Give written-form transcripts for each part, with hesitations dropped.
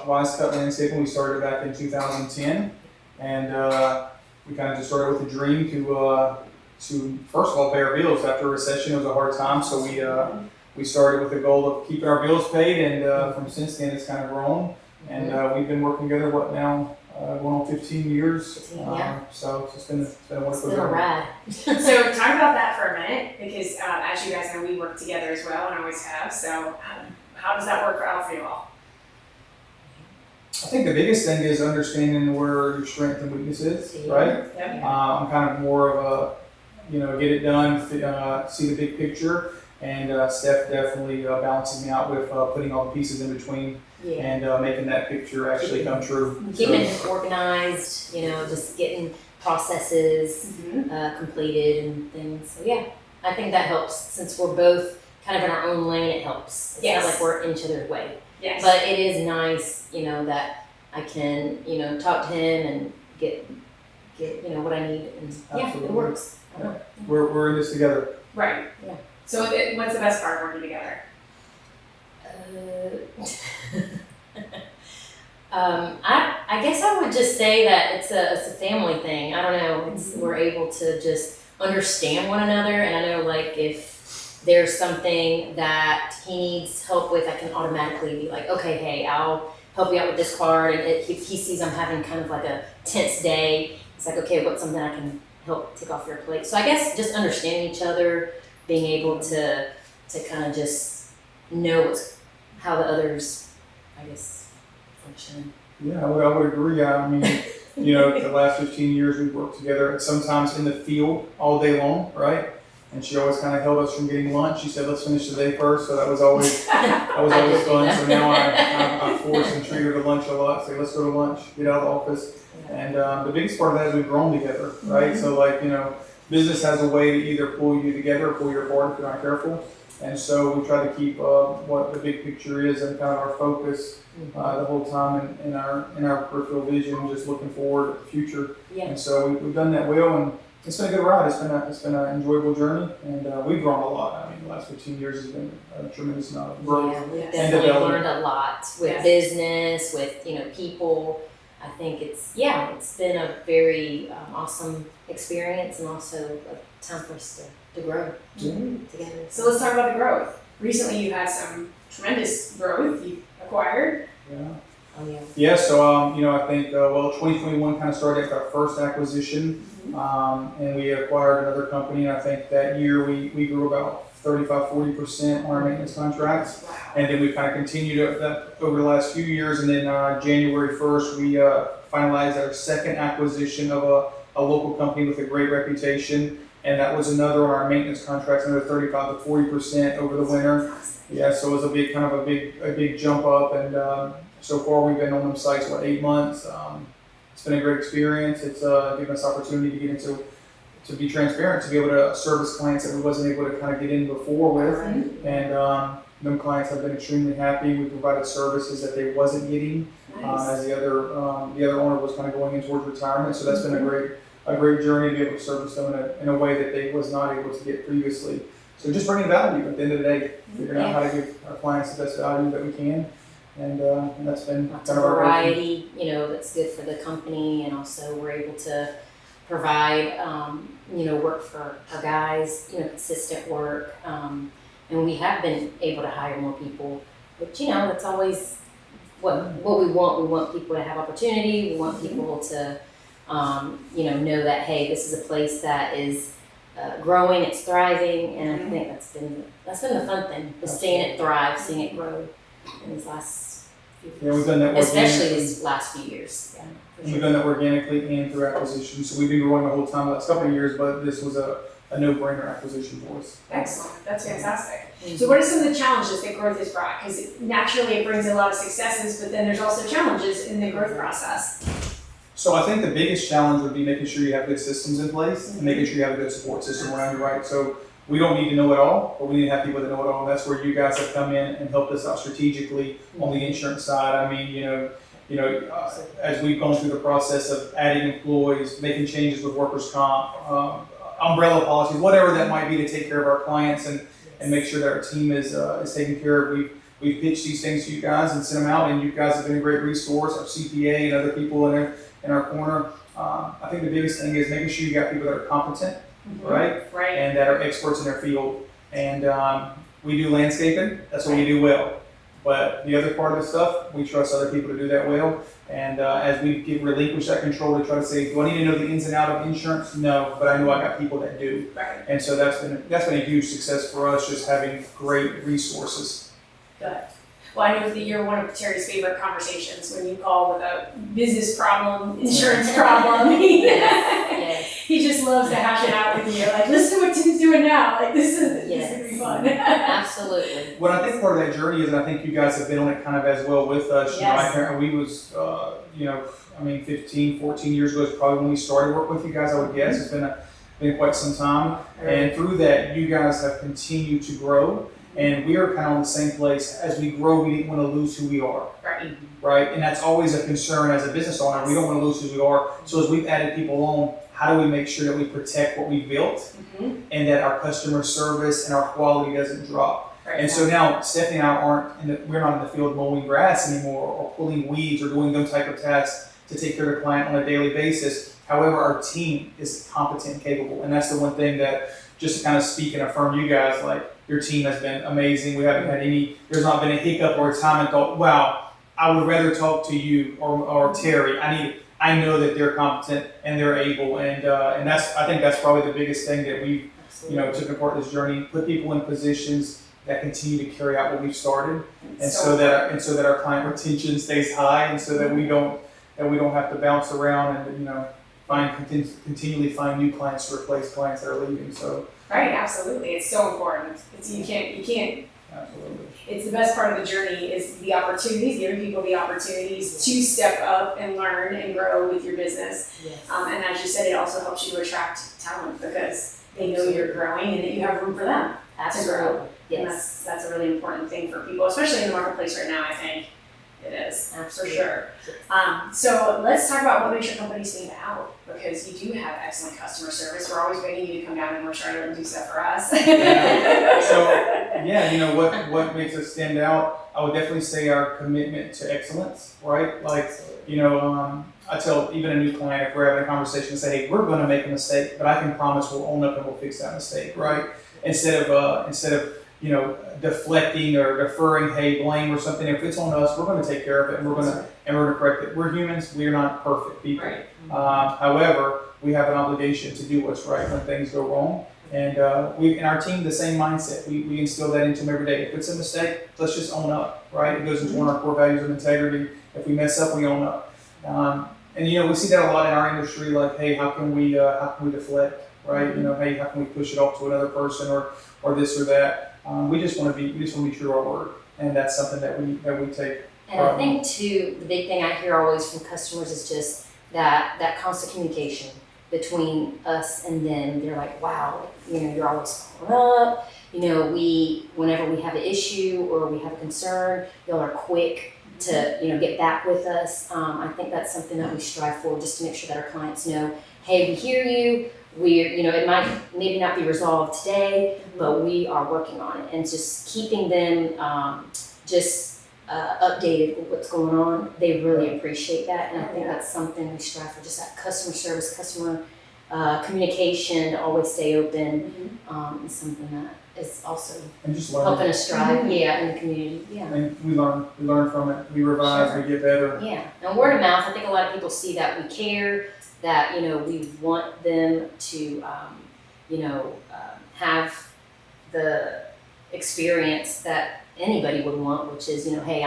Wise Cut Landscaping. We started back in 2010, and we kind of just started with a dream to first of all pay our bills. After a recession, it was a hard time, so we started with the goal of keeping our bills paid, and from since then it's kind of grown. And we've been working together now going on 15 years. So it's been a wonderful journey. Rad. So talk about that for a minute, because as you guys know, we work together as well and always have. So how does that work out for you all? I think the biggest thing is understanding where your strength and weakness is, right? Yep. I'm kind of more of a, get it done, see the big picture, and Steph definitely balances me out with putting all the pieces in between and making that picture actually come true. Keeping it organized, just getting processes completed and things. So yeah, I think that helps. Since we're both kind of in our own lane, it helps. It's not like we're in each other's way. Yes. But it is nice, that I can, talk to him and get what I need, and Absolutely. It works. Yeah. We're in this together. Right. Yeah. So what's the best part of working together? I guess I would just say that it's a family thing. I don't know. We're able to just understand one another, and I know like if there's something that he needs help with, I can automatically be like, okay, hey, I'll help you out with this part. And if he sees I'm having kind of like a tense day, it's like, okay, what's something I can help take off your plate? So I guess just understanding each other, being able to kind of just know how the others, I guess, function. Yeah, I would agree. I mean, the last 15 years we've worked together, sometimes in the field all day long, right? And she always kind of held us from getting lunch. She said, let's finish the day first. So that was always fun. So now I force and treat her to lunch a lot. Say, let's go to lunch, get out of the office. And the biggest part of that is we've grown together, right? So like, business has a way to either pull you together or pull you apart if you're not careful. And so we try to keep what the big picture is and kind of our focus the whole time in our peripheral vision, just looking forward to the future. Yeah. And so we've done that well, and it's been a good ride. It's been an enjoyable journey, and we've grown a lot. I mean, the last 15 years has been a tremendous amount of growth. Yeah, we've definitely learned a lot with business, with people. I think it's been a very awesome experience, and also a time for us to grow together. So let's talk about the growth. Recently, you had some tremendous growth you acquired. Yeah. Oh yeah. Yeah. So I think 2021 kind of started after our first acquisition, and we acquired another company. And I think that year we grew about 35-40% on our maintenance contracts. Wow. And then we kind of continued that over the last few years. And then January 1st, we finalized our second acquisition of a local company with a great reputation. And that was another on our maintenance contracts, another 35-40% over the winter. Yeah, so it was a big jump up. And so far we've been on them sites, 8 months. It's been a great experience. It's given us opportunity to get into, to be transparent, to be able to service clients that we wasn't able to kind of get in before with. Right. And them clients have been extremely happy. We provided services that they wasn't getting as the other owner was kind of going in towards retirement. So that's been a great journey to be able to service them in a way that they was not able to get previously. So just bringing value at the end of the day, figuring out how to give our clients the best value that we can. And that's been lots kind of of our variety, that's good for the company, and also we're able to provide, work for our guys, consistent work. And we have been able to hire more people, but that's always what we want. We want people to have opportunity. We want people to, know that, hey, this is a place that is growing, it's thriving, and I think that's been the fun thing, just seeing it thrive, seeing it grow in these last few years. Yeah, we've done that Especially these last few years. Yeah, for We've sure. done that organically and through acquisition. So we've been growing the whole time, the last couple of years, but this was a no-brainer acquisition for us. Excellent. That's fantastic. So what are some of the challenges that growth has brought? Because naturally it brings a lot of successes, but then there's also challenges in the growth process. So I think the biggest challenge would be making sure you have good systems in place and making sure you have a good support system around you, right? So we don't need to know it all, but we need to have people that know it all. And that's where you guys have come in and helped us out strategically on the insurance side. I mean, as we've gone through the process of adding employees, making changes with workers' comp, umbrella policies, whatever that might be to take care of our clients and make sure that our team is taken care of. we've pitched these things to you guys and sent them out, and you guys have been a great resource, our CPA and other people in our corner. I think the biggest thing is making sure you got people that are competent, right? Right. And that are experts in their field. And we do landscaping, that's what we do well. But the other part of the stuff, we trust other people to do that well. And as we relinquish that control to try to say, do I need to know the ins and outs of insurance? No, but I know I got people that do. Right. And so that's been a huge success for us, just having great resources. Good. Well, I know that you're one of Terry's favorite conversations when you call with a business problem, insurance problem. Yes. He just loves to hash it out with you. Like, listen to what Tim's doing now. Like, this is gonna be fun. Absolutely. What I think part of that journey is, and I think you guys have been on it kind of as well with us. Yes. You know, we was, 15, 14 years ago is probably when we started work with you guys, I would guess. It's been quite some time. And through that, you guys have continued to grow. And we are kind of in the same place. As we grow, we didn't want to lose who we are. Right. Right? And that's always a concern as a business owner. We don't want to lose who we are. So as we've added people on, how do we make sure that we protect what we've built and that our customer service and our quality doesn't drop? Right. And so now Stephanie and I we're not in the field mowing grass anymore or pulling weeds or doing those type of tasks to take care of the client on a daily basis. However, our team is competent and capable. And that's the one thing that, just to kind of speak and affirm you guys, like, your team has been amazing. We haven't had there's not been a hiccup or a time I thought, wow, I would rather talk to you or Terry. I know that they're competent and they're able, and I think that's probably the biggest thing that we've taken part in this journey. Put people in positions that continue to carry out what we've started, and so that our client retention stays high, and so that we don't have to bounce around and continually find new clients to replace clients that are leaving. So. Right, absolutely. It's so important. You can't. Absolutely. It's the best part of the journey is the opportunities, giving people the opportunities to step up and learn and grow with your business. Yes. And as you said, it also helps you attract talent because they know you're growing and that you have room for them to grow. Yes. And that's a really important thing for people, especially in the marketplace right now, I think. It is, Absolutely. for sure. So let's talk about what makes your company stand out, because you do have excellent customer service. We're always begging you to come down to North Charlotte and do stuff for us. What makes us stand out? I would definitely say our commitment to excellence, right? Like, I tell even a new client, if we're having a conversation, and say, hey, we're going to make a mistake, but I can promise we'll own up and we'll fix that mistake, right? Instead of deflecting or deferring, hey, blame or something. If it's on us, we're going to take care of it and we're going to correct it. We're humans. We're not perfect people. Right. However, we have an obligation to do what's right when things go wrong. And in our team, the same mindset. We instill that into them every day. If it's a mistake, let's just own up, right? It goes into one of our core values of integrity. If we mess up, we own up. And we see that a lot in our industry. Like, hey, how can we deflect, right? Hey, how can we push it off to another person or this or that? We just want to be true to our word, and that's something that we take. And I think too, the big thing I hear always from customers is just that constant communication between us and them. They're like, wow, you're always following up. Whenever we have an issue or we have a concern, y'all are quick to get back with us. I think that's something that we strive for, just to make sure that our clients know, hey, we hear you. It might maybe not be resolved today, but we are working on it, and just keeping them updated with what's going on. They really appreciate that, and I think that's something we strive for, just that customer service, customer communication, to always stay open, is something that is also and just helping us strive, in the community, And we learn from it. We revise, we get better. Yeah, and word of mouth. I think a lot of people see that we care, that we want them to have the experience that anybody would want, which is hey,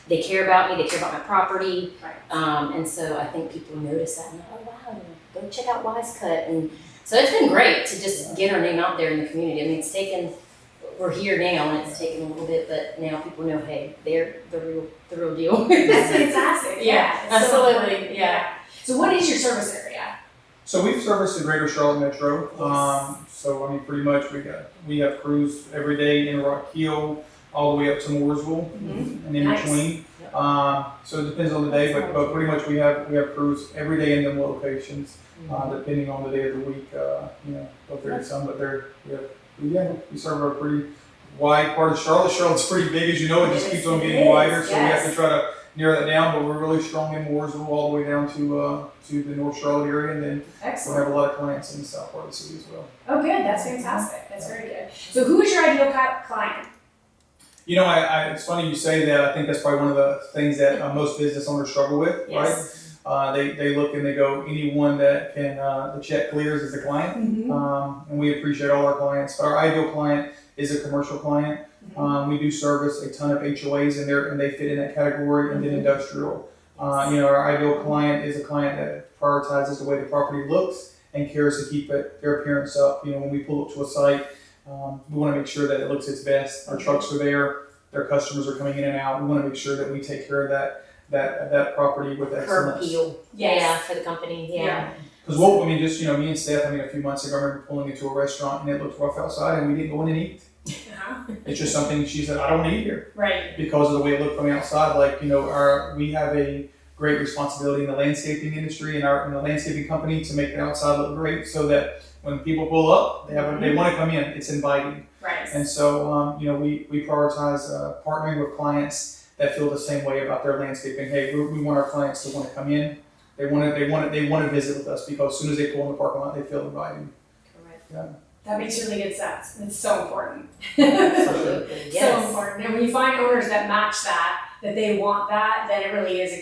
they care about me, they care about my property, Right. and so I think people notice that and oh wow, go check out Wise Cut. And so it's been great to just get our name out there in the community. I mean, we're here now, and it's taken a little bit, but now people know, hey, they're the real deal. That's fantastic. Yeah, It's so absolutely. important. Yeah. So what is your service area? So we've serviced the greater Charlotte Metro. Yes. So I mean, pretty much we have crews every day in Rock Hill, all the way up to Mooresville, and in Nice. between. So it depends on the day, but pretty much we have crews every day in them locations, depending on the day of the week. If there's some, but we serve a pretty wide part of Charlotte. Charlotte's pretty big, as you know. It just keeps on getting wider, so we have to try to narrow that down. But we're really strong in Mooresville all the way down to the North Charlotte area, and then we Excellent. have a lot of clients in the south part of the city as well. Oh, good. That's fantastic. That's very good. So who is your ideal client? You know, it's funny you say that. I think that's probably one of the things that most business owners struggle with, Yes. right? They look and they go, anyone that can the check clears is a client, and we appreciate all our clients. But our ideal client is a commercial client. We do service a ton of HOAs in there, and they fit in that category, and then industrial. You know, our ideal client is a client that prioritizes the way the property looks and cares to keep their appearance up. You know, when we pull up to a site, we want to make sure that it looks its best. Our trucks are there, their customers are coming in and out. We want to make sure that we take care of that property with Curb excellence. appeal. Yes. Yeah, for the company. Yeah. Because I mean, just, you know, me and Steph, I mean, a few months ago, I remember pulling into a restaurant and it looked rough outside and we didn't go in and eat. It's just something she said, I don't want to eat here. Right. Because of the way it looked from the outside. Like, you know, we have a great responsibility in the landscaping industry and in the landscaping company to make the outside look great so that when people pull up, they want to come in. It's inviting. Right. And so, you know, we prioritize partnering with clients that feel the same way about their landscaping. Hey, we want our clients to want to come in. They want to visit with us because as soon as they pull in the parking lot, they feel invited. Correct. Yeah. That makes really good sense. It's so important. Absolutely. So important. And when you find owners that match that they want that, then it really is a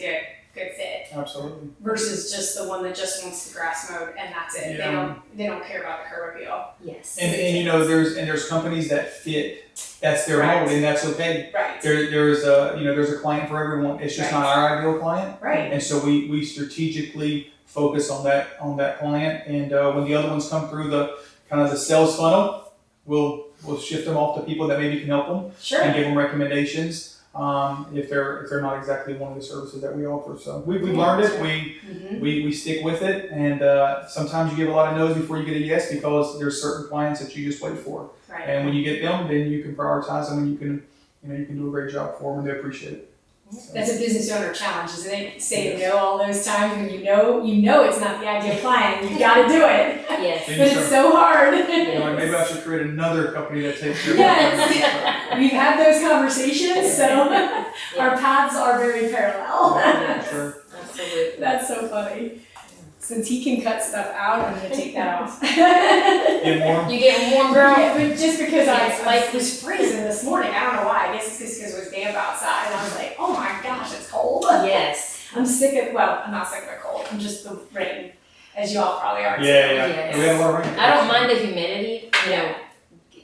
good fit. Absolutely. Versus just the one that just wants the grass mowed and that's it. Yeah. They don't care about the curb appeal. Yes. And you know, there's companies that fit. That's their Right. mold, and that's okay. Right. There's a client for everyone. It's just Right. not our ideal client. Right. And so we strategically focus on that client. And when the other ones come through the kind of the sales funnel, we'll shift them off to people that maybe can help them Sure. and give them recommendations. If they're not exactly one of the services that we offer. So we've learned it. We stick with it, and sometimes you get a lot of no's before you get a yes because there's certain clients that you just wait for. Right. And when you get them, then you can prioritize them, and you can do a great job for them, and they appreciate it. So. That's a business owner challenge, isn't it? Saying no all those times when you know it's not the ideal client, you got to do it. Yes. But it's so hard. You know, like maybe I should create another company that takes care of Yes. We've had those conversations, so our paths are very parallel. Yeah, sure. Absolutely. That's so funny. Since he can cut stuff out, I'm gonna take that off. Get warm. You getting warm, girl? Yeah, but just because Yes, I like- was freezing this morning, I don't know why. I guess it's just because it was damp outside, and I was like, oh my gosh, it's cold. Yes. I'm I'm not sick of the cold. I'm just the rain, as you all probably are. too. Yeah. Yes. We had a lot of rain. I don't mind the humidity,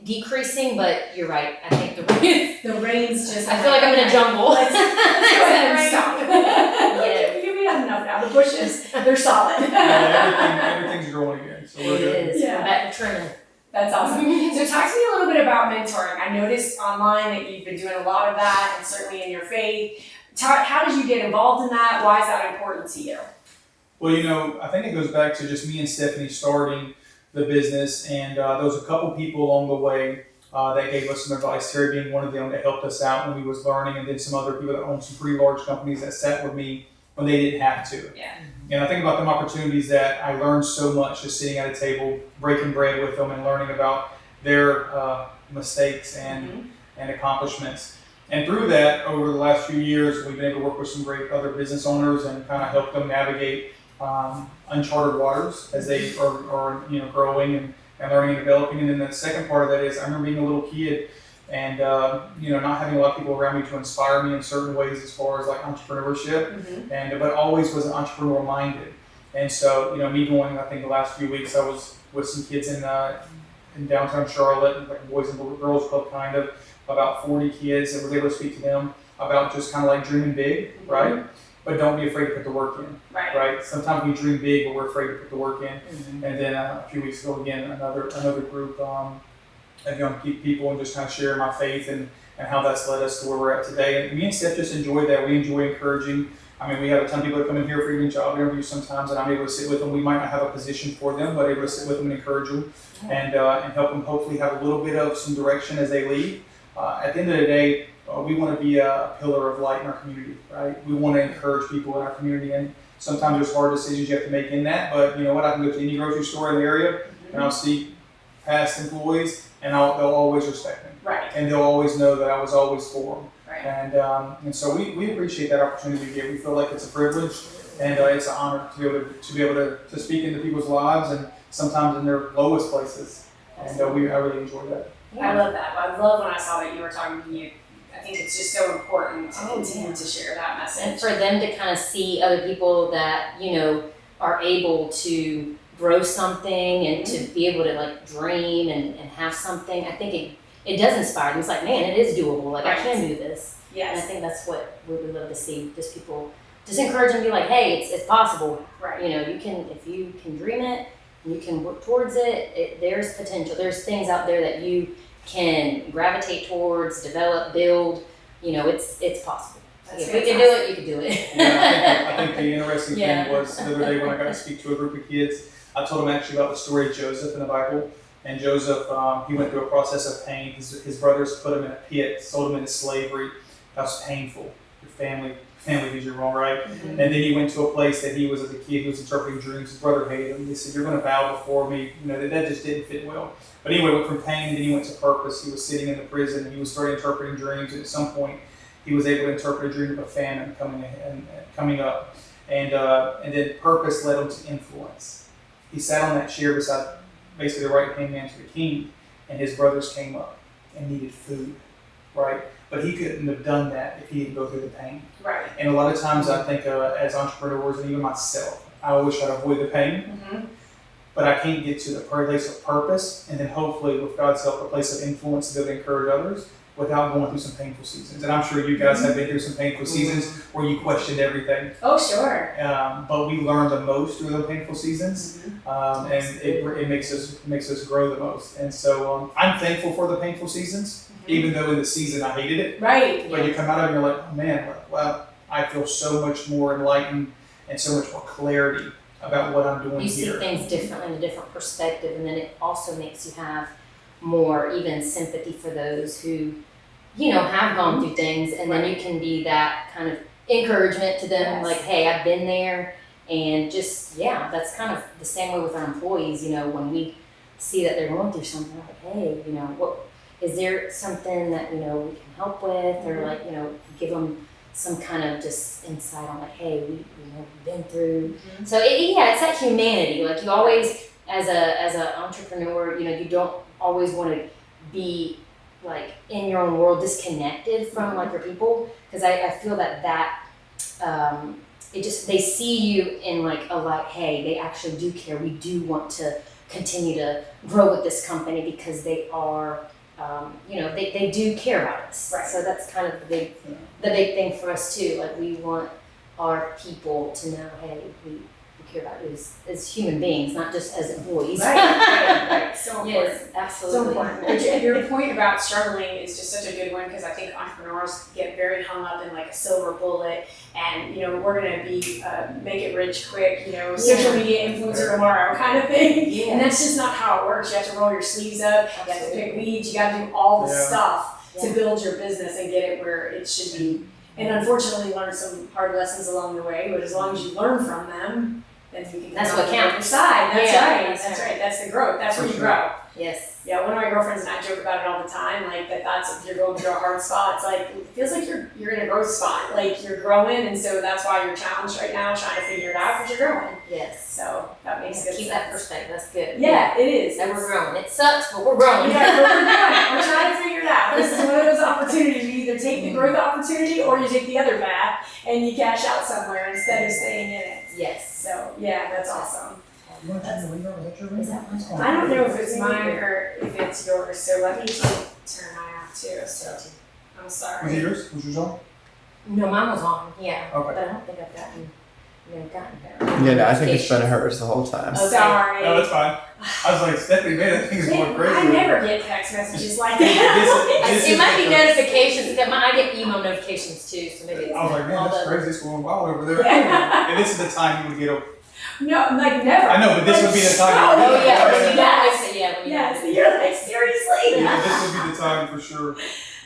decreasing, but you're right. I think the rain. The rain's just. I feel like I'm in a jungle. Let's go ahead and stop. Yeah. You've had enough now. The bushes, they're solid. Yeah, everything's growing again, so we're It good. is. Yeah. We're back to trimming. That's awesome. So talk to me a little bit about mentoring. I noticed online that you've been doing a lot of that, and certainly in your faith. How did you get involved in that? Why is that important to you? Well, you know, I think it goes back to just me and Stephanie starting the business, and there was a couple people along the way that gave us some advice. Terry being one of them that helped us out when we was learning, and then some other people that own some pretty large companies that sat with me when they didn't have to. Yeah. And I think about them opportunities that I learned so much just sitting at a table, breaking bread with them and learning about their mistakes and accomplishments. And through that, over the last few years, we've been able to work with some great other business owners and kind of help them navigate uncharted waters as they are growing and learning and developing. And then the second part of that is I remember being a little kid and not having a lot of people around me to inspire me in certain ways as far as like entrepreneurship, but always was entrepreneur minded. And so me going, I think the last few weeks I was with some kids in downtown Charlotte, like a boys and girls club kind of, about 40 kids, and was able to speak to them about just kind of like dreaming big, right? But don't be afraid to put the work in, right? Sometimes we dream big, but we're afraid to put the work in. And then a few weeks ago, again, another group of young people, and just kind of sharing my faith and how that's led us to where we're at today. And me and Steph just enjoy that. We enjoy encouraging. I mean, we have a ton of people that come in here for even job interviews sometimes, and I'm able to sit with them. We might not have a position for them, but able to sit with them and encourage them and help them hopefully have a little bit of some direction as they leave. At the end of the day, we want to be a pillar of light in our community, right? We want to encourage people in our community, and sometimes there's hard decisions you have to make in that, but you know what? I can go to any grocery store in the area, and I'll see past employees, and they'll always respect me. Right. and they'll always know that I was always for them. Right. And so we appreciate that opportunity we get. We feel like it's a privilege and it's an honor to be able to speak into people's lives and sometimes in their lowest places. And I really enjoy that. I love that. I love when I saw that you were talking to you. I think it's just so important to continue to share that message. And for them to kind of see other people that, are able to grow something and to be able to like dream and have something, I think it does inspire them. It's like, man, it is doable. Like I can do this. Yes. And I think that's what we would love to see. Just people, just encourage them to be like, hey, it's possible. Right. You can, if you can dream it, you can work towards it, there's potential. There's things out there that you can gravitate towards, develop, build. It's possible. That's if we can do it, you can do it. Yeah, I think the interesting thing was the other day when I got to speak to a group of kids, I told them actually about the story of Joseph in the Bible. And Joseph, he went through a process of pain. His brothers put him in a pit, sold him into slavery. That was painful. Your family did you wrong, right? Mm-hmm. And then he went to a place that he was, as a kid, he was interpreting dreams. His brother hated him. They said, you're going to bow before me. That just didn't fit well. But anyway, went from pain, then he went to purpose. He was sitting in the prison, and he was starting interpreting dreams. And at some point, he was able to interpret a dream of a famine coming up. And then purpose led him to influence. He sat on that chair beside basically the right-hand man to the king, and his brothers came up and needed food, right? But he couldn't have done that if he didn't go through the pain. Right. And a lot of times I think as entrepreneurs, and even myself, I always try to avoid the pain, Mm-hmm. but I can't get to the place of purpose, and then hopefully with God's help, a place of influence to be able to encourage others without going through some painful seasons. And I'm sure you guys have been through some painful seasons where you questioned everything. Oh, sure. But we learn the most through the painful seasons, Mm-hmm. and it makes us grow the most. And so I'm thankful for the painful seasons, even though in the season I hated it. Right. But you come out of it and you're like, oh man, wow, I feel so much more enlightened and so much more clarity about what I'm doing You see here. things differently in a different perspective, and then it also makes you have more even sympathy for those who, have gone through things, and then you can be that kind of encouragement to them, Yes. like, hey, I've been there, and just, that's kind of the same way with our employees, when we see that they're going through something, like, hey, what is there something that, we can help with, or like, give them some kind of just insight on like, hey, we've been through. Mm-hmm. So it's that humanity. Like you always, as a entrepreneur, you don't always want to be like in your own world, disconnected from like your people, because I feel that they see you in like a like, hey, they actually do care. We do want to continue to grow with this company because they are. They do care about us. Right. So that's kind of the big thing for us too. Like we want our people to know, hey, we care about you as human beings, not just as employees. Right. So important. Yes, absolutely. So important. Your point about struggling is just such a good one, because I think entrepreneurs get very hung up in like a silver bullet, and we're gonna be make it rich quick, social media influencer tomorrow kind of thing. Yeah. And that's just not how it works. You have to roll your sleeves up. You have to pick weeds. You got to do all the stuff to build your business and get it where it should be. And unfortunately, learn some hard lessons along the way. But as long as you learn from them, then you can That's come what out on the other counts. side. That's Yeah, right. that's That's right. right. That's the growth. That's For where you sure. grow. Yes. Yeah, one of my girlfriends and I joke about it all the time, like that's if you're going through a hard spot, it's like it feels like you're in a growth spot, like you're growing, and so that's why you're challenged right now, trying to figure it out because you're growing. Yes. So that makes good Keep sense. that perspective. That's good. Yeah, it is. And we're growing. It sucks, but we're growing. Yeah, but we're doing it. We're trying to figure it out. This is one of those opportunities. You either take the growth opportunity or you take the other path and you cash out somewhere instead of staying in it. Yes. So yeah, that's awesome. You want to turn the ringer? Is that your ringer? Is that mine? I don't know if it's mine or if it's yours, so let me turn mine off too. So I'm Was it sorry. yours? Was yours on? No, mine was on. Yeah. Okay. But I don't think I've gotten there. Yeah, no, I think it's been hers the whole time. Okay. Sorry. No, that's fine. I was like, Stephanie, man, that thing's going crazy. I never get text messages like that. This It is might be the- notifications. I get email notifications too, so maybe it's I was like, man, all that's the. crazy. It's going wild over there. Yeah. And this is the time you would get over. No, like never. I know, but this would be the time. No, Oh yeah, when you Yes. don't yeah, when you Yes, you're like, seriously? Yeah, this would be the time for sure.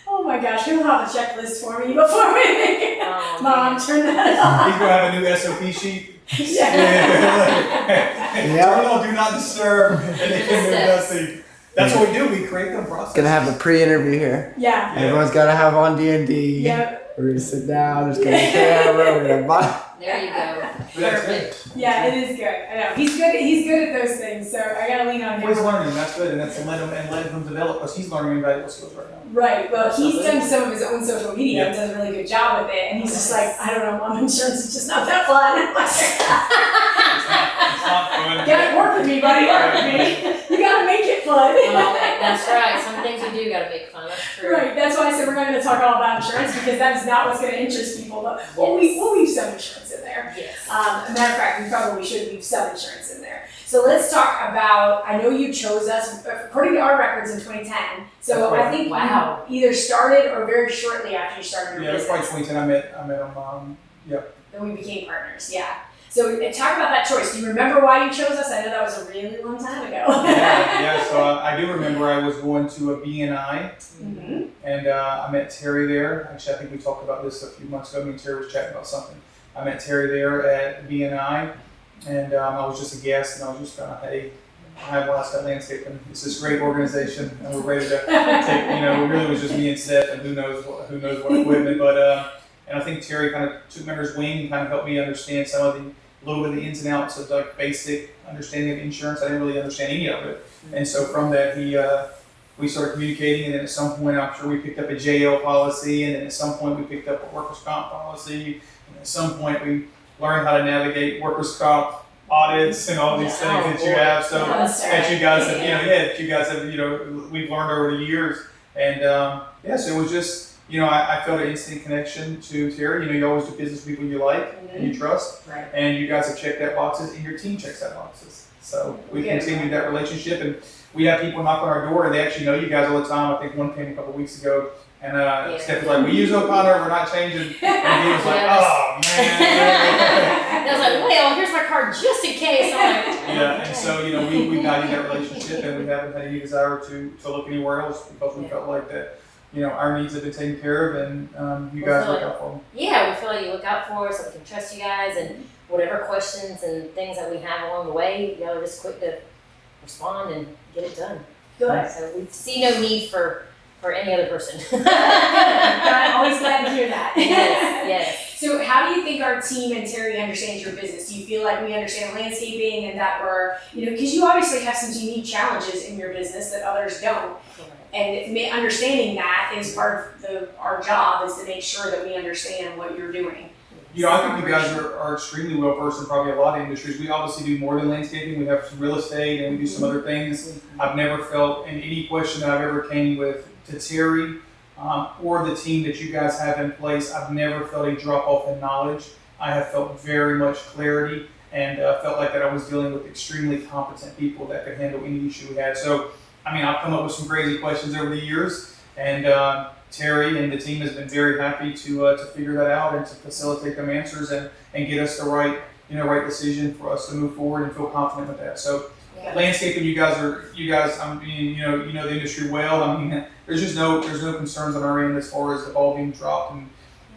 Oh my gosh, you'll have a checklist for me before we make it. Oh, Mom, man. turn that He's off. gonna have a new SOP sheet. Yeah. Turn on do not disturb, and they can do Steps. nothing. That's what we do. We create them process. Gonna have a pre-interview here. Yeah. Everyone's gotta have on D&D. Yeah. We're gonna sit down. There's gonna be a camera. We're gonna buy. There you go. That's Perfect. Yeah, it is good. I know. He's good at those things, so I gotta lean on him. He's learning. That's good, and that's let him develop because he's learning invaluable skills right now. Right. Well, he's Absolutely. done some of his own social media and does a really good job with it. And he's just like, I don't know, mom, insurance is just not that fun. I'm like, It's not fun. gotta work with me, buddy. Work with me. You gotta make it fun. Well, that's right. Some things we do gotta make fun. That's true. Right. That's why I said we're not going to talk all about insurance because that is not what's going to interest people. But we'll leave some insurance in there. Yes. Matter of fact, we probably should leave some insurance in there. So let's talk about, I know you chose us, according to our records, in 2010. So That's right. I think Wow. you either started or very shortly after you started your Yeah, it's business. probably 2010. I met him. Then we became partners, yeah. So talk about that choice. Do you remember why you chose us? I know that was a really long time ago. Yeah. So I do remember I was going to a BNI, Mhm. and I met Terry there. Actually, I think we talked about this a few months ago. Me and Terry was chatting about something. I met Terry there at BNI, and I was just a guest, and I was just kind of, hey, I have Last Cut Landscaping. It's this great organization, and we're ready to take. It really was just me and Steph, and who knows what equipment. But and I think Terry kind of took me under his wing and kind of helped me understand some of the little bit of the ins and outs of like basic understanding of insurance. I didn't really understand any of it, and so from that we started communicating, and then at some point I'm sure we picked up a JL policy, and then at some point we picked up a workers' comp policy, and at some point we learned how to navigate workers' comp audits and all these things that you have. So that you guys have, that you guys have, we've learned over the years, and so it was just. I felt an instant connection to Terry. You always do business with people you like and you trust. Right. And you guys have checked that boxes, and your team checks that boxes. So we continued that relationship, and we have people knock on our door, and they actually know you guys all the time. I think one came a couple weeks ago, and Steph was like, "We use O'Connor, we're not changing." And he was like, "Oh man." I was like, well, here's my card just in case. I'm like, And so we value that relationship, and we haven't had any desire to look anywhere else because we felt like that. Our needs have been taken care of, and you guys look out for them. Yeah, we feel like you look out for us, and we can trust you guys, and whatever questions and things that we have along the way, y'all are just quick to respond and get it done. Good. So we see no need for any other person. I'm always glad to hear that. Yes. So how do you think our team and Terry understands your business? Do you feel like we understand landscaping and that we're, because you obviously have some unique challenges in your business that others don't. And understanding that is part of our job is to make sure that we understand what you're doing. I think you guys are extremely well versed in probably a lot of industries. We obviously do more than landscaping. We have some real estate and we do some other things. I've never felt in any question that I've ever came with to Terry or the team that you guys have in place, I've never felt a drop off in knowledge. I have felt very much clarity and felt like that I was dealing with extremely competent people that could handle any issue we had. So, I've come up with some crazy questions over the years, and Terry and the team has been very happy to figure that out and to facilitate them answers and get us the right decision for us to move forward and feel confident with that. So, landscaping, you guys, you know the industry well. There's no concerns on our end as far as the ball being dropped,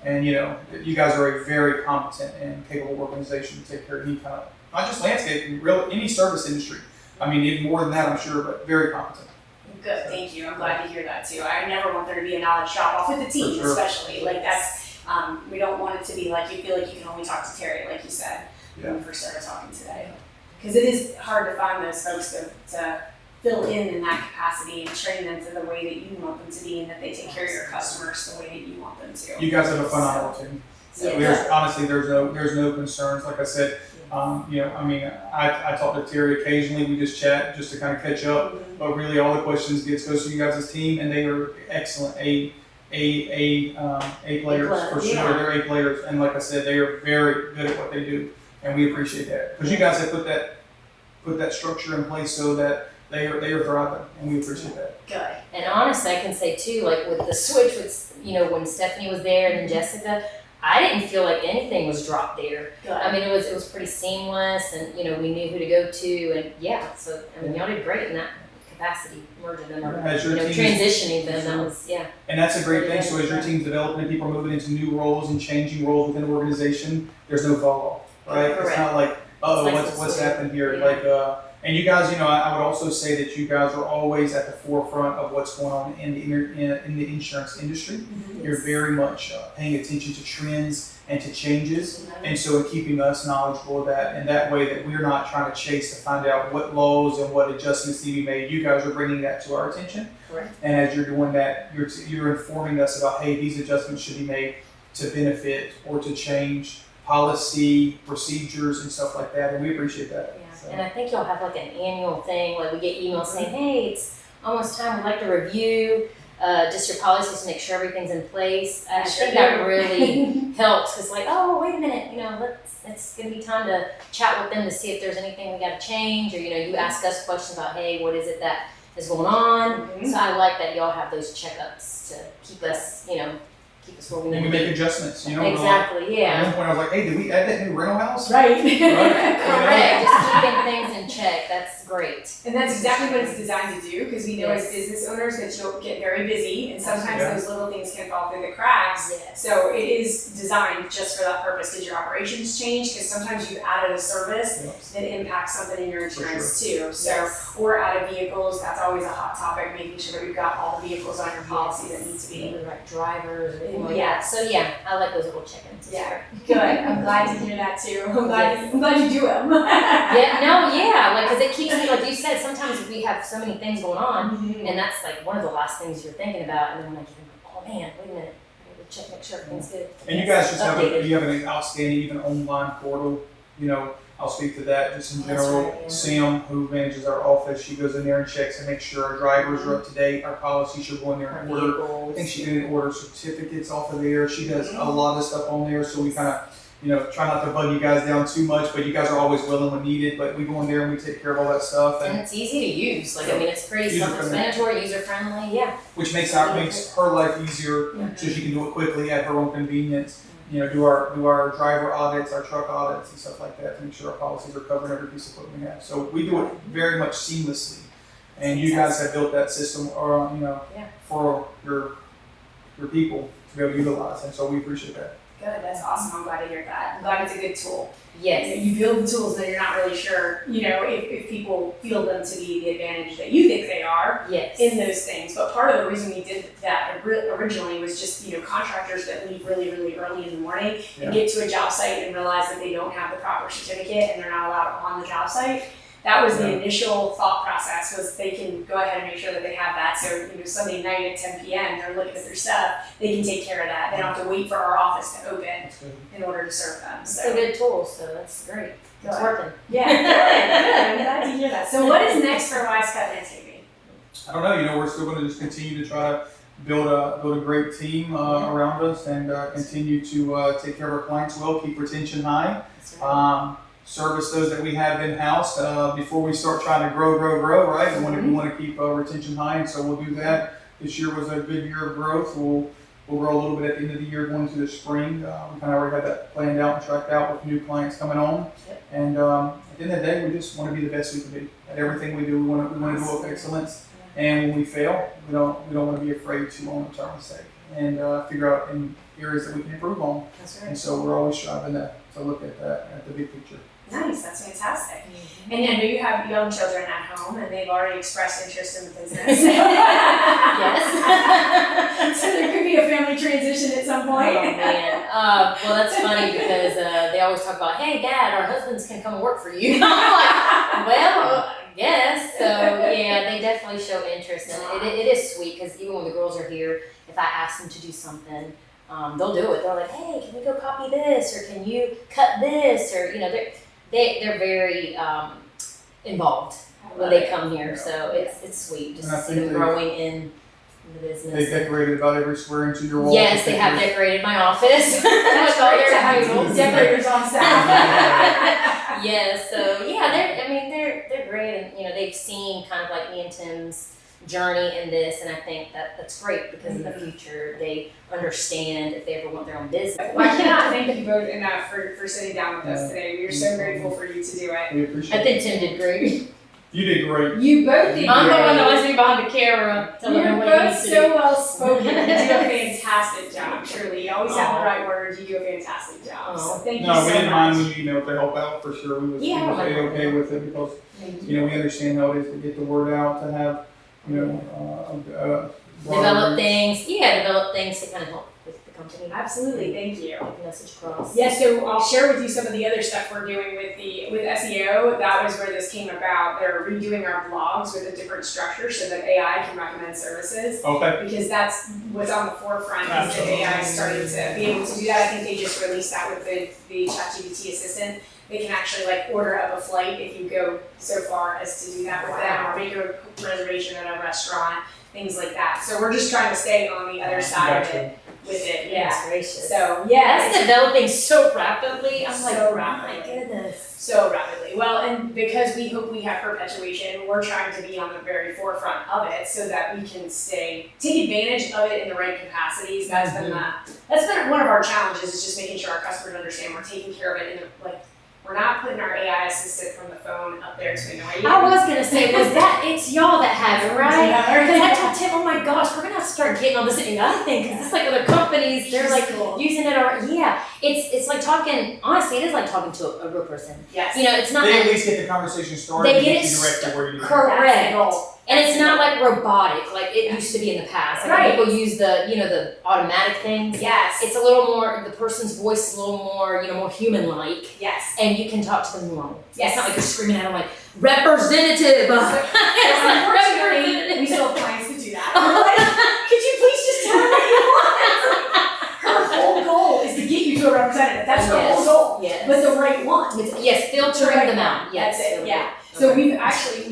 and you guys are a very competent and capable organization to take care of any kind of not just landscaping, any service industry. Even more than that, I'm sure, but very competent. Good, thank you. I'm glad to hear that too. I never want there to be a knowledge drop off with the team, especially. Like that's, we don't want it to be like you feel like you can only talk to Terry, like you said when we first started talking today. Because it is hard to find those folks to fill in that capacity and train them to the way that you want them to be, and that they take care of your customers the way that you want them to. You guys have a phenomenal team. Honestly, there's no concerns. Like I said. I talk to Terry occasionally. We just chat just to kind of catch up. But really, all the questions goes to you guys' team, and they are excellent. A players for sure. They're A players, and like I said, they are very good at what they do, and we appreciate that because you guys have put that structure in place so that they are thriving, and we appreciate that. Good. And honestly, I can say too, like with the switch, with when Stephanie was there and then Jessica. I didn't feel like anything was dropped there. Good. It was pretty seamless, and we knew who to go to, and so y'all did great in that capacity, merging them or transitioning them. That was And that's a great thing. So as your team's developing and people are moving into new roles and changing roles within the organization, there's no fall off, right? Correct. It's not like what's happened here? Yeah. And you guys, I would also say that you guys are always at the forefront of what's going on in the insurance industry. You're very much paying attention to trends and to changes, and so in keeping us knowledgeable of that, and that way that we're not trying to chase to find out what laws and what adjustments need to be made. You guys are bringing that to our attention. Correct. And as you're doing that, you're informing us about, hey, these adjustments should be made to benefit or to change policy, procedures, and stuff like that, and we appreciate that. Yeah, So. and I think y'all have like an annual thing, like we get emails saying, hey, it's almost time, we'd like to review just your policies to make sure everything's in place. I think that really helps, because like, oh, wait a minute, it's gonna be time to chat with them to see if there's anything we gotta change, or you ask us questions about, hey, what is it that is going on? So I like that y'all have those checkups to keep us, keep us where we need And to we be. make adjustments, Exactly, At yeah. one point I was like, hey, did we add that new rental house? Right. Correct, just keeping things in check, that's great. And that's exactly what it's designed to do, because we know as Yes. business owners that you'll get very busy, and sometimes Yeah. those little things can fall through the cracks. Yes. So it is designed just for that purpose. Did your operations change? Because sometimes you've added a service that impacts something in your insurance too. So, Yes. or added vehicles, that's always a hot topic, making sure that we've got all the vehicles on your policy that need to be. The right drivers, everything like Yeah. that. So yeah, I like those little check-ins. Yeah, good. I'm glad to hear that too. I'm glad you do them. Because it keeps me, like you said, sometimes we have so many things going on, and that's like one of the last things you're thinking about, and then when I get oh man, wait a minute, I need to check, make sure everything's good. And you guys just have Updated. you have an outstanding even online portal. I'll speak to that just in That's general. right, yeah. Sam, who manages our office, she goes in there and checks and makes sure our drivers are up to date. Our policies should go in there Our and order. I vehicles. think she can order certificates off of there. She does a lot of stuff on there, so we kind of, try not to bug you guys down too much, but you guys are always willing when needed. But we go in there and we take care of all that stuff, And and it's easy to use. It's pretty User-friendly. self-explanatory, user-friendly. Yeah. which makes her life easier, so she can do it quickly at her own convenience. Do our driver audits, our truck audits, and stuff like that to make sure our policies are covering every piece of equipment we have. So we do it very much seamlessly, and you guys have built that system, for your people to be able to utilize, and so we appreciate that. Good, that's awesome. I'm glad to hear that. I'm glad it's a good tool. Yes. You build the tools that you're not really sure, if people feel them to be the advantage that you think they are Yes. in those things. But part of the reason we did that originally was just, contractors that leave really, really early in the morning and get to a job site and realize that they don't have the proper certificate and they're not allowed on the job site. That was the initial thought process, was they can go ahead and make sure that they have that. So, Sunday night at 10 p.m., they're looking at their stuff, they can take care of that. They don't have to wait for our office to open That's good. in order to serve them. It's So, a good tool, so that's great. It's Good. working. yeah, good. I'm glad to hear that. So what is next for Wise Cut Landscaping? I don't know. We're still going to just continue to try to build a great team around us, and continue to take care of our clients well, keep retention high. That's right. Service those that we have in-house before we start trying to grow, right? We want to keep retention high, and so we'll do that. This year was a good year of growth. We'll grow a little bit at the end of the year going into the spring. We kind of already had that planned out and tracked out with new clients coming on. Yep. And at the end of the day, we just want to be the best we can be. At everything we do, we want to do it with excellence. And when we fail, we don't want to be afraid to own our mistake and figure out in areas that we can improve on. That's And right. so we're always striving to look at that, at the big picture. Nice, that's fantastic. And I know you have young children at home, and they've already expressed interest in the business. Yes. So there could be a family transition at some Oh point. man. Well, that's funny because they always talk about, hey, Dad, our husbands can come and work for you. I'm like, well, yes. So yeah, they definitely show interest, and it is sweet because even when the girls are here, if I ask them to do something, they'll do it. They're like, hey, can we go copy this, or can you cut this, or they're very involved when they come here. So it's sweet just And I to see think them growing in the business. They decorated about every square inch of your wall. Yes, they have decorated my office. That's with all great to their have doodles. decorators on staff. Yes, so yeah, they're great, and they've seen kind of like me and Tim's journey in this, and I think that's great because in the future they understand if they ever want their own business. Well, I cannot thank you both enough for sitting down with us today. We are so grateful for you to do it. We appreciate I it. think Tim did great. You did great. You both did I'm the great. one that wants to be behind the camera. Telling You're her what both to so do. well spoken. You do a fantastic job, truly. You always have the right words. You do a fantastic job. So thank you No, we so didn't mind much. when you emailed to help out for sure. We was Yeah, okay with it because, Thank you know, we understand how it is to get the word out, to have, you know, Develop things. Yeah, develop things to kind of help with the company. Absolutely, thank you. Get the message across. Yeah, so I'll share with you some of the other stuff we're doing with SEO. That was where this came about. They're redoing our blogs with a different structure so that AI can recommend services. Okay. Because that's what's on the forefront is that AI is starting to be able to do that. I think they just released that with the ChatGPT assistant. They can actually like order up a flight if you go so far as to do that with them, or make a reservation at a restaurant, things like that. So we're just trying to stay on the other side of it with it. Yeah. Goodness gracious. So yeah, That's developing so rapidly. I'm like, So oh rapidly. my goodness. so rapidly. Well, and because we hope we have perpetuation, we're trying to be on the very forefront of it so that we can take advantage of it in the right capacities. That's been one of our challenges, is just making sure our customers understand we're taking care of it in the we're not putting our AI assistant from the phone up there to annoy you. I was gonna say, it's y'all that have it, right? Yeah. Because I told Tim, oh my gosh, we're gonna have to start getting on this AI thing, because it's like other companies, they're like cool. using it, or it's like talking, honestly, it is like talking to a real person. Yes. You know, it's not They that at least get the conversation started They and get get it you directed where you need to go. correct. That's the goal. And it's not like robotic, like it used to be in the past. Like Right. when people use the automatic things. Yes. It's a little more, the person's voice is a little more, more human-like, Yes. and you can talk to them normal. Yes. It's not like you're screaming at them like, representative! Unfortunately, we still have clients to do that. We're like, could you please just tell me what you want? Her whole goal is to get you to a representative. That's her whole goal. Yes. But the right one. Yes, filtering them out. Yes. That's it, yeah. So we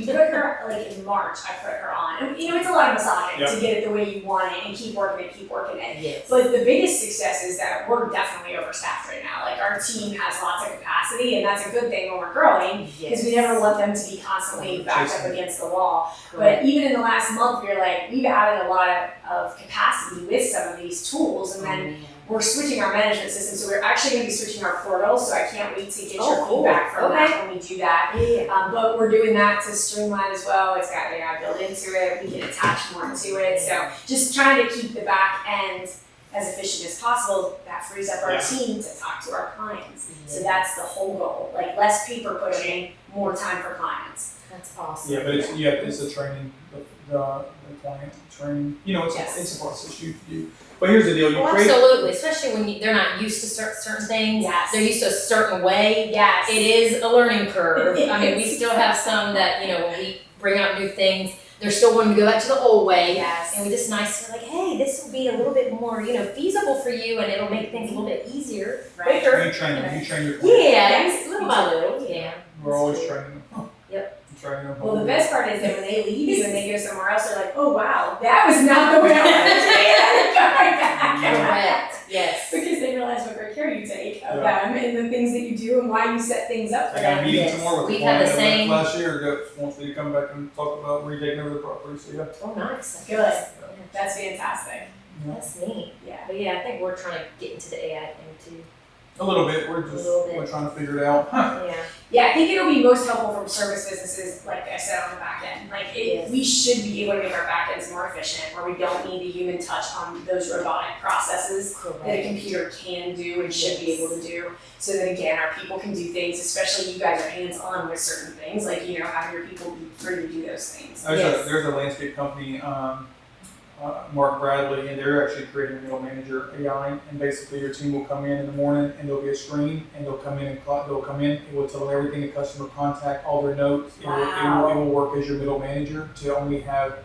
put her, like in March, I put her on. And it's a lot of massaging to get it the way you want it and keep working it. Yes. But the biggest success is that we're definitely overstaffed right now. Like our team has lots of capacity, and that's a good thing when we're growing, because we never want them to be constantly backed up against the wall. But even in the last month, we've added a lot of capacity with some of these tools, and then we're switching our management system, so we're actually going to be switching our portal, so I can't wait to get your feedback from that when we do that. But we're doing that to streamline as well. It's got AI built into it. We can attach more to it. So just trying to keep the back end as efficient as possible. That frees up our team to talk to our clients. So that's the whole goal. Like less paper pushing, more time for clients. That's awesome. Yeah, but it's a training, the client training. It's a process. But here's the deal. You create. Absolutely, especially when they're not used to certain things. Yes. They're used to a certain way. Yes. It is a learning curve. I mean, we Yes. still have some that, when we bring out new things, they're still wanting to go back to the old way. Yes. And we just we're like, hey, this will be a little bit more, feasible for you, and it'll make things a little bit easier, Right. quicker. You train them. You train your clients. Yeah, little by little. Yeah. We're always training them. Yep. Training them. Well, the best part is that when they leave you and they go somewhere else, they're like, oh wow, that was not the way I wanted to be. And go right back. Correct. Yes. Because they realize what great care you take of them and the things that you do and why you set things up for I got a them. meeting Yes. tomorrow with We've the had the client same- last year that wants me to come back and talk about retaking over the property. So yeah. Oh, nice. Good. That's fantastic. That's neat. Yeah. But yeah, I think we're trying to get into the AI thing too. A little bit. We're trying to figure it out. Yeah. Yeah, I think it'll be most helpful from service businesses, like I said, on the back end. We should be able to make our back ends more efficient, where we don't need the human touch on those robotic processes that a computer can do and should be able to do. So that again, our people can do things, especially you guys are hands-on with certain things, like having your people be free to do those things. There's a landscape company, Mark Bradley, and they're actually creating a middle manager AI. And basically, your team will come in the morning, and there'll be a screen, and they'll come in. It will tell them everything the customer contact, all their notes. It will work as your middle manager to only have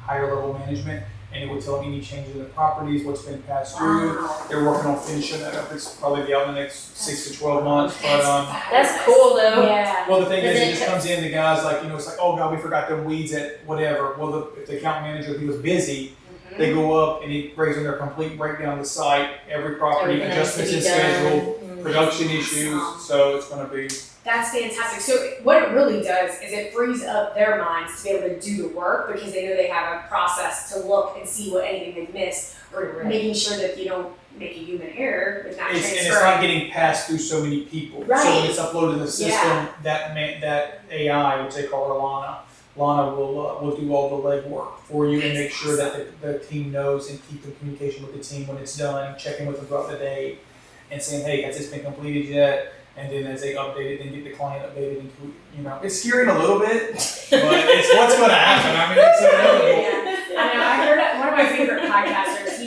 higher level management, and it will tell them any changes in the properties, what's been passed through. Wow. They're working on finishing that up. It's probably be out in the next 6 to 12 months. But That's cool though. Yeah. well, the thing is, it just comes in. The guys it's like, oh God, we forgot the weeds at whatever. Well, if the account manager, he was busy. They go up and he brings in their complete breakdown of the site, every property, Everything that adjustments in needs to be schedule, done. production issues. So it's going to be. That's fantastic. So what it really does is it frees up their minds to be able to do the work, because they know they have a process to look and see what anything they've missed, or making sure that you don't make a human error with not And transferring. it's not getting passed through so many people. Right. So when it's uploaded to the system, that AI, which they call Alana, Lana will do all the legwork for you and make sure that the team knows and keep in communication with the team when it's done, checking with them throughout the day, and saying, hey, has this been completed yet? And then as they update it, then get the client updated into, it's scary a little bit, but it's what's going to happen. I mean, it's inevitable. I know. I heard one of my favorite podcasters.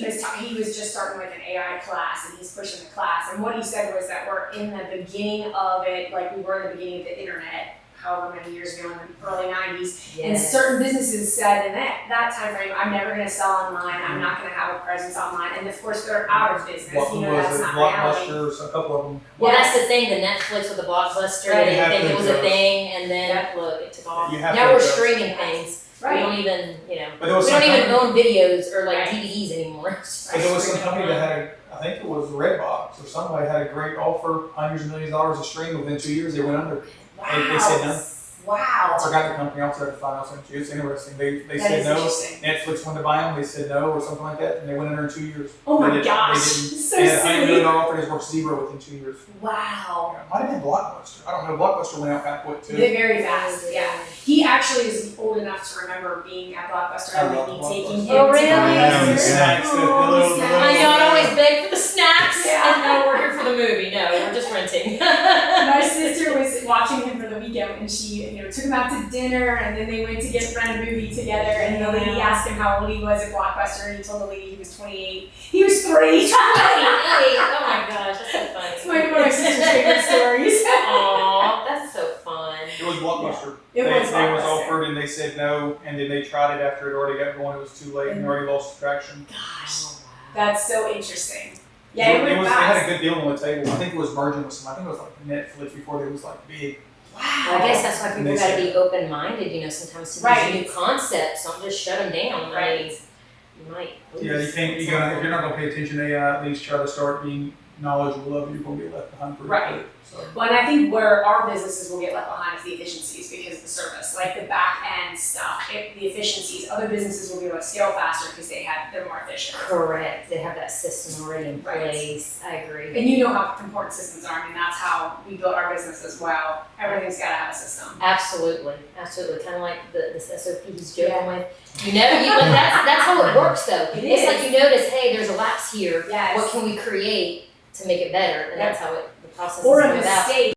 He was just starting like an AI class, and he's pushing the class. And what he said was that we're in the beginning of it, like we were in the beginning of the internet, however many years ago in the early 90s. And certain businesses said in that time frame, I'm never going to sell online. I'm not going to have a presence online. And of course, they're out of business. That's not reality. Blockbusters, a couple of them. Well, that's the thing. The Netflix with the Blockbuster, they didn't think it was a thing, and then look, it took off. Now we're streaming things. Right. We don't even, But there was we don't some even own videos or like DVDs anymore. But there was some company that had, I think it was Redbox or somebody had a great offer, hundreds of millions of dollars of stream. Within 2 years, they went under. Wow. They said no. Wow. I forgot the company. I'll try to find out something. It's interesting. They That said is no. interesting. Netflix wanted to buy them. They said no or something like that, and they went under in 2 years. Oh my They didn't- gosh. They didn't. So They had a $100 million silly. offer. It was worth zero within 2 years. Wow. Yeah, might have been Blockbuster. I don't know. Blockbuster went out that quick too. They're very fast, yeah. He actually is old enough to remember being at Blockbuster I and love me Blockbuster. taking him Oh, to really? Yeah, the Blockbuster. snacks, the little- the I know, I'd always beg for the snacks. Yeah. And no, we're here for the movie. No, we're just renting. My sister was watching him for the weekend, and she, took him out to dinner, and then they went to rent a movie together. And the lady asked him how old he was at Blockbuster, and he told the lady he was 28. He was 3. Oh my gosh, that's so funny. It's one of my sister's favorite stories. Aw, that's so fun. It was Blockbuster. It They was was Blockbuster. offered and they said no, and then they tried it after it already got going. It was too late and already lost traction. Gosh, that's so interesting. Yeah, it went They fast. had a good deal on the table. I think it was merging with some. I think it was like Netflix before they was like big. Well, I guess that's why people gotta be open-minded, sometimes to Right. these new concepts, don't just shut them down. I mean, you might Yeah, you can't. If you're not gonna pay attention to AI, at least try to start being knowledgeable of it. You're gonna get left behind pretty Right. quick. So. Well, and I think where our businesses will get left behind is the efficiencies because of the service, like the back end stuff. The efficiencies, other businesses will be able to scale faster because they're more efficient. Correct, they have that system already in Right. place, I agree. And you know how important systems are. I mean, that's how we built our business as well. Everything's got to have a system. Absolutely, kind of like this SOP he's joking Yeah. with. But that's how it works though. It It's is. like you notice, hey, there's a lapse here, Yes. what can we create to make it better? And Yep. that's how the process Or is a going about. mistake.